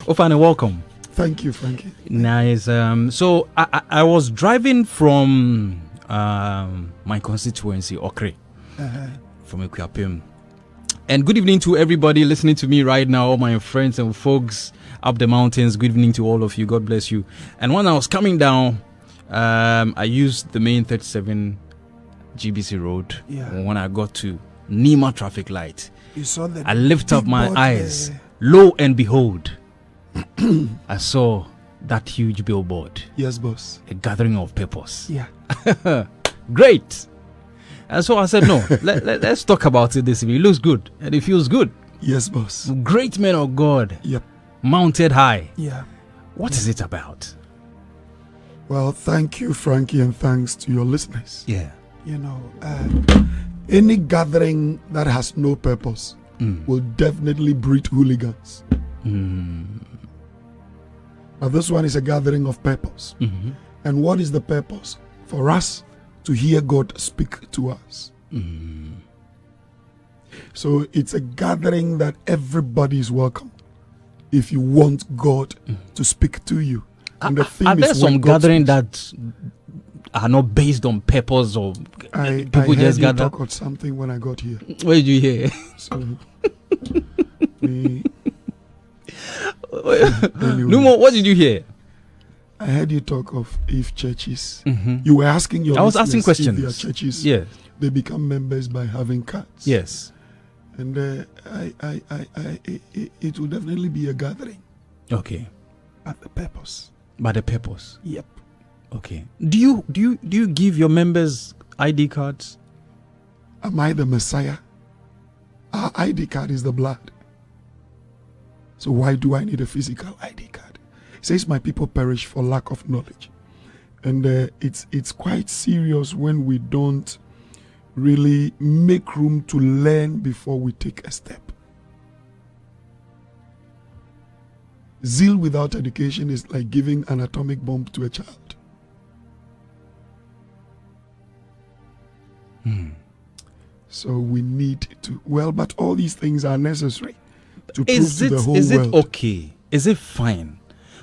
Ofane, welcome. Thank you, Frankie. Nice. So I was driving from my constituency, Okre, from Equiapim. And good evening to everybody listening to me right now, all my friends and folks up the mountains. Good evening to all of you. God bless you. And when I was coming down, I used the main 37 GBC road. Yeah. When I got to Nima traffic light, You saw that. I lift up my eyes. Lo and behold, I saw that huge billboard. Yes, boss. A gathering of purpose. Yeah. Great. And so I said, no, let's talk about it this evening. It looks good and it feels good. Yes, boss. Great men of God. Yep. Mounted high. Yeah. What is it about? Well, thank you, Frankie, and thanks to your listeners. Yeah. You know, any gathering that has no purpose will definitely breed hooligans. Now, this one is a gathering of purpose. Mm-hmm. And what is the purpose? For us to hear God speak to us. So it's a gathering that everybody is welcome if you want God to speak to you. And the theme Are there is when some God gathering speaks. that are not based on purpose or I people heard just you gather? talk about something when I got here. What did you hear? So, anyway, Numo, what did you hear? I heard you talk of if churches. Mm-hmm. You were asking your I was asking listeners questions. if their churches Yes. they become members by having cards. Yes. And it will definitely be a gathering Okay. at the purpose. By the purpose. Yep. Okay. Do you give your members ID cards? Am I the Messiah? Our ID card is the blood. So why do I need a physical ID card? It says my people perish for lack of knowledge. And it's quite serious when we don't really make room to learn before we take a step. Zeal without education is like giving an atomic bomb to a child. So we need to, but all these things are necessary to prove to the whole is world. it okay? Is it fine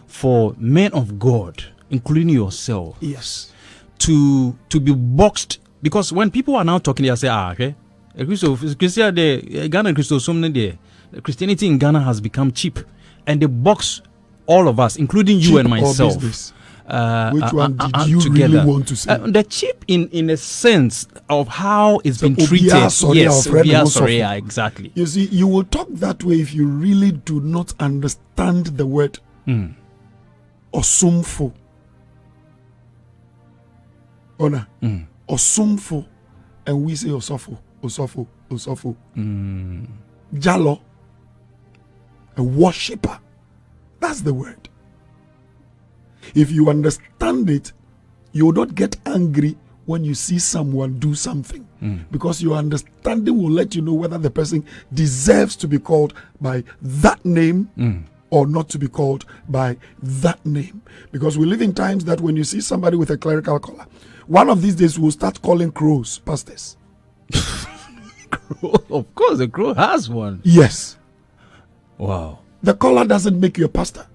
for men of God, including yourself, Yes. to be boxed? Because when people are now talking, they say, okay, Christianity in Ghana has become cheap, and they box all of us, including you Cheap and or myself. business? Which one did you together. really want to say? The cheap in a sense of how it's been Obia, treated. sorry, Yes, our friend Obia, Musofu. sorry, yeah, exactly. You see, you will talk that way if you really do not understand the word osumfo. Ona. Osumfo. And we say osofo, osofo, osofo. Jalo. A worshipper. That's the word. If you understand it, you will not get angry when you see someone do something. Because your understanding will let you know whether the person deserves to be called by that name or not to be called by that name. Because we live in times that when you see somebody with a clerical collar, one of these days we'll start calling crows pastors. Of course, the crow has one. Yes. Wow. The collar doesn't make you a pastor.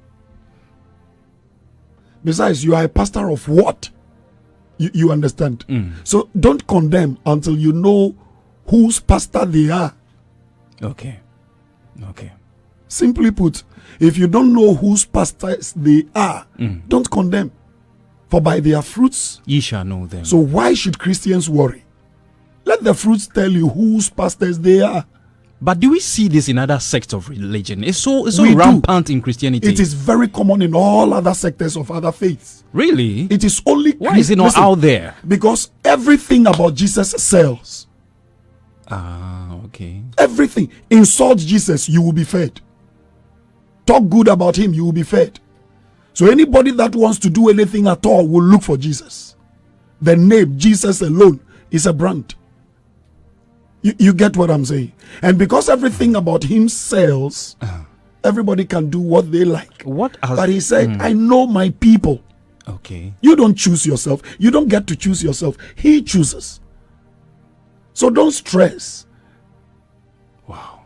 Besides, you are a pastor of what? You understand? So don't condemn until you know whose pastor they are. Okay. Simply put, if you don't know whose pastors they are, don't condemn. For by their fruits, Ye shall know them. so why should Christians worry? Let the fruits tell you whose pastors they are. But do we see this in other sects of religion? It's so We do. rampant in Christianity. It is very common in all other sectors of other faiths. Really? It is only Why is it not Listen, out there? Because everything about Jesus sells. Okay. Everything. Insult Jesus, you will be fed. Talk good about him, you will be fed. So anybody that wants to do anything at all will look for Jesus. The name Jesus alone is a brand. You get what I'm saying? And because everything about him sells, everybody can do what they like. But he said, I know my people. Okay. You don't choose yourself. You don't get to choose yourself. He chooses. So don't stress. Wow.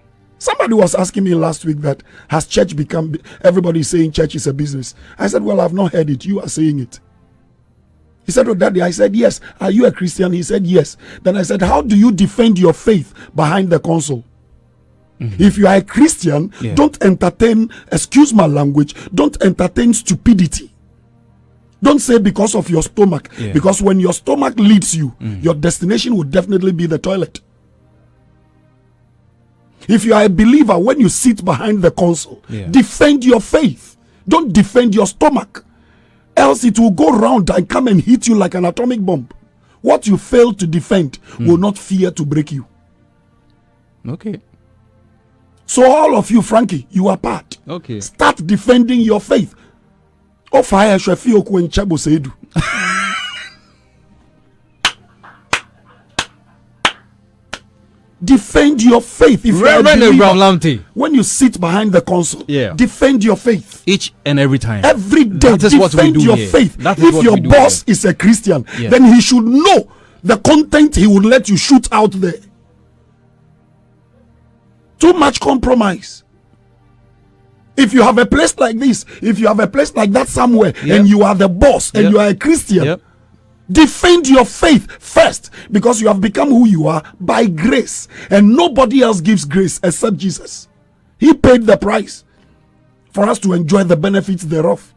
Somebody was asking me last week that has church become, everybody is saying church is a business. I said, well, I've not heard it. You are saying it. He said, oh, Daddy. I said, yes. Are you a Christian? He said, yes. Then I said, how do you defend your faith behind the console? If you are a Christian, don't entertain, excuse my language, don't entertain stupidity. Don't say because of your stomach. Because when your stomach leads you, your destination will definitely be the toilet. If you are a believer, when you sit behind the console, defend your faith. Don't defend your stomach. Else it will go round and come and hit you like an atomic bomb. What you fail to defend will not fear to break you. Okay. So all of you, Frankie, you are part. Okay. Start defending your faith. Oh, fire Shefio Kwenchabo Seidu. Defend your faith. If Reverend Abraham Lamptey, when you sit behind the console, defend your faith each and every time. Every day, defend your faith. If your boss is a Christian, then he should know the content he would let you shoot out there. Too much compromise. If you have a place like this, if you have a place like that somewhere, and you are the boss and you are a Christian, defend your faith first, because you have become who you are by grace, and nobody else gives grace except Jesus. He paid the price for us to enjoy the benefits thereof.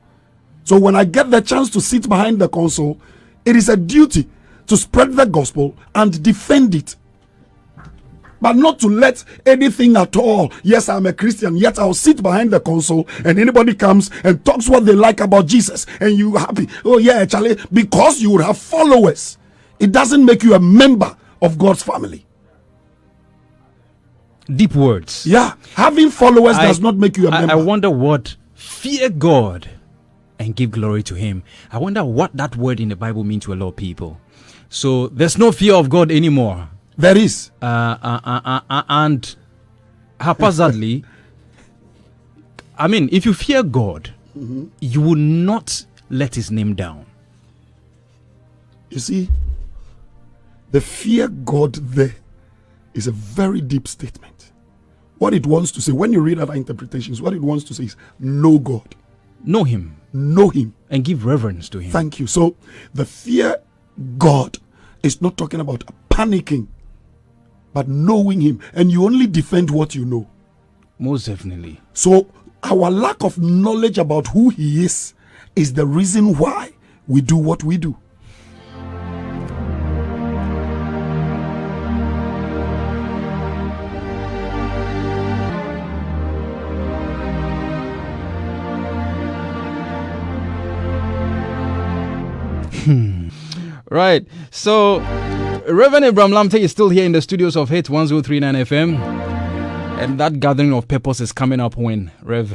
So when I get the chance to sit behind the console, it is a duty to spread the gospel and defend it, but not to let anything at all. Yes, I'm a Christian, yet I'll sit behind the console and anybody comes and talks what they like about Jesus and you happy. Oh yeah, Charlie, because you would have followers. It doesn't make you a member of God's family. Deep words. Yeah, having followers does not make you a member. I wonder what fear God and give glory to him. I wonder what that word in the Bible means to a lot of people. So there's no fear of God anymore. There is. And haphazardly, I mean, if you fear God, you will not let his name down. You see, the fear God there is a very deep statement. What it wants to say, when you read other interpretations, what it wants to say is know God. Know him. Know him. And give reverence to him. Thank you. So the fear God is not talking about panicking, but knowing him, and you only defend what you know. Most definitely. So our lack of knowledge about who he is the reason why we do what we do. Right. So Reverend Abraham Lamptey is still here in the studios of Hit 1039 FM. And that gathering of purpose is coming up when, Rev?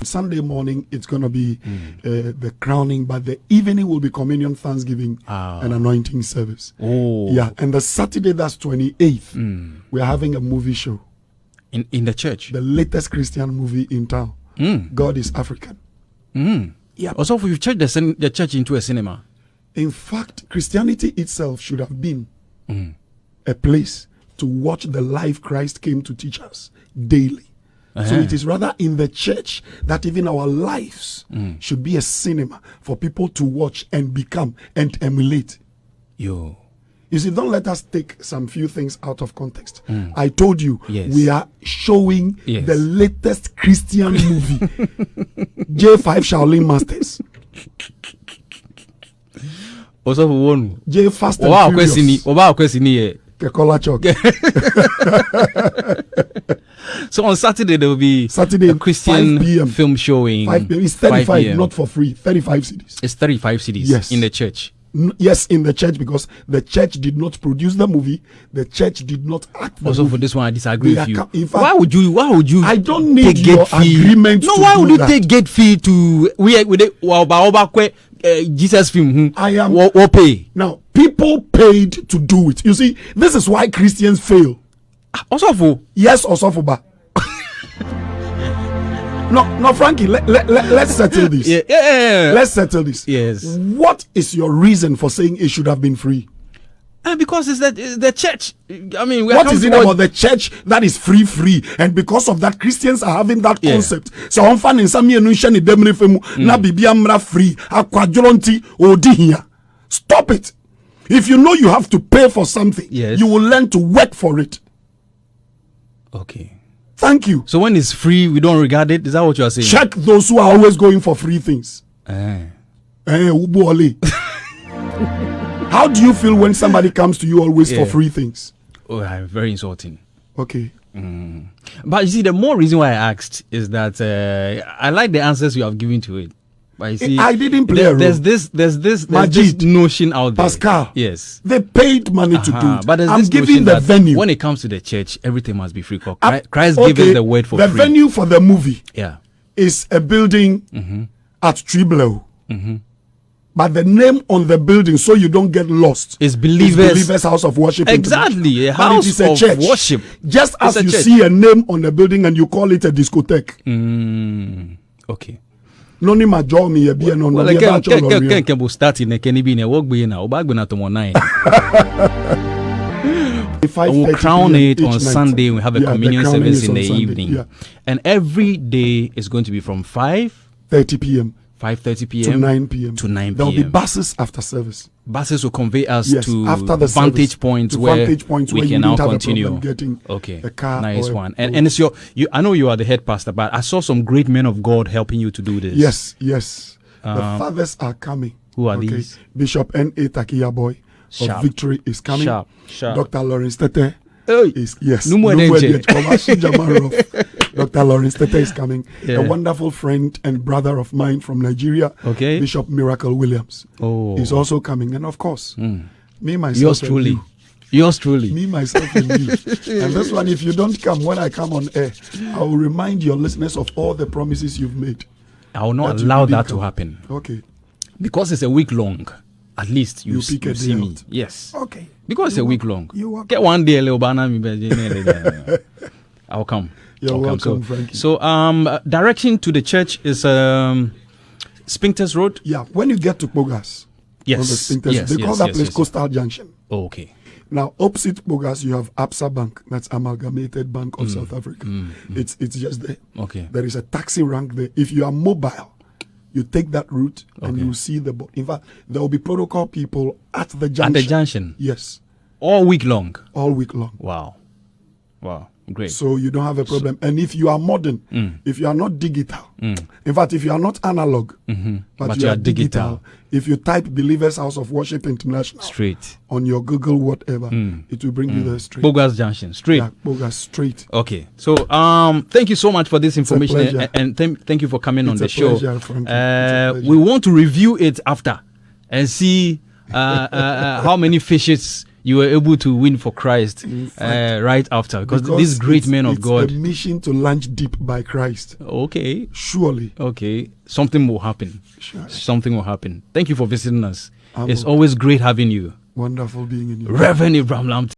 Sunday morning, it's going to be the crowning, but the evening will be communion, thanksgiving, and anointing service. Oh. Yeah, and the Saturday, that's 28th, we're having a movie show. In the church? The latest Christian movie in town. God is African. Yeah. Also, if you've changed the church into a cinema. In fact, Christianity itself should have been a place to watch the life Christ came to teach us daily. So it is rather in the church that even our lives should be a cinema for people to watch and become and emulate. You see, don't let us take some few things out of context. I told you, we are showing the latest Christian movie, J5 Shaolin Masters. Also for one J Fast and Furious. Kekola Chok. So on Saturday there will be a Christian 5 p.m. film showing. 5 p.m. It's 35, not for free. 35 CDs. It's 35 CDs in the church. Yes, in the church, because the church did not produce the movie. The church did not act the also movie. For this one I disagree with you. In fact, why would you I don't need your agreement. No, why would you take gate fee to Jesus film? I am what pay now. People paid to do it. You see, this is why Christians fail. Also, yes, also for ba. No, Frankie. Let's settle this. Yeah. Let's settle this. Yes. What is your reason for saying it should have been free? Because it's the church. I mean, what is it about the church that is free? And because of that, Christians are having that concept. So I'm finding some na bibia mra free. Stop it. If you know you have to pay for something, you will learn to work for it. Okay. Thank you. So when it's free, we don't regard it? Is that what you are saying? Check those who are always going for free things. How do you feel when somebody comes to you always for free things? Oh, very insulting. Okay. But you see, the more reason why I asked is that I like the answers you have given to it. But you see, I didn't play a role. There's this notion out there. Pascal. Yes. They paid money to do it. But I'm giving the venue. When it comes to the church, everything must be free. Christ gave us the word for free. The venue for the movie is a building at Tribleau. But the name on the building, so you don't get lost, is Believers House of Worship. Exactly, a house of church. Worship. Just as you see a name on the building and you call it a discotheque. Okay. No ni majo mi ye bi no no ye ba cho lo ri. Can start in Kenny bi na work be na obagbe na to 9. We'll crown it on Sunday. We have a communion service in the evening. Yeah. And every day is going to be from 5:30 p.m. 5:30 p.m. to 9 p.m. There will be buses after service. Buses will convey us to after the vantage points where we can now continue. Okay, a car. Nice one. And it's I know you are the head pastor, but I saw some great men of God helping you to do this. Yes. The fathers are coming. Who are these? Bishop N.A. Takia Boy of Victory is coming. Sharp. Dr. Lawrence Tete is Dr. Lawrence Tete is coming. A wonderful friend and brother of mine from Nigeria, Bishop Miracle Williams, is also coming. And of course, me, myself, Yours truly. Me, myself, and you. And this one, if you don't come when I come on air, I will remind your listeners of all the promises you've made. I will not allow that to happen. Okay. Because it's a week long. At least you pick a see day me. out. Yes. Okay. Because it's a week long. Get one day, I'll come. You're welcome, Frankie. So, direction to the church is Spinkters Road. Yeah. When you get to Bogas, on the Spinkters, they call that place Coastal Junction. Oh, okay. Now, opposite Bogas, you have Absa Bank. That's Amalgamated Bank of South Africa. It's just there. Okay. There is a taxi rank there. If you are mobile, you take that route and you see the. In fact, there will be protocol people at the junction. At the junction. Yes. All week long. All week long. Wow. Great. So you don't have a problem. And if you are modern, if you are not digital, in fact, if you are not analog, but you are digital, if you type Believers House of Worship International straight on your Google whatever, it will bring you there straight. Bogas Junction, straight. Yeah, Bogas straight. Okay. So thank you so much for this information and thank you for coming on the show. We want to review it after and see how many fishes you were able to win for Christ right after, because these great men of God. It's a mission to launch deep by Christ. Okay. Surely. Okay. Something will happen. Sure. Something will happen. Thank you for visiting us. It's always great having you. Wonderful being in you. Reverend Abraham Lamptey.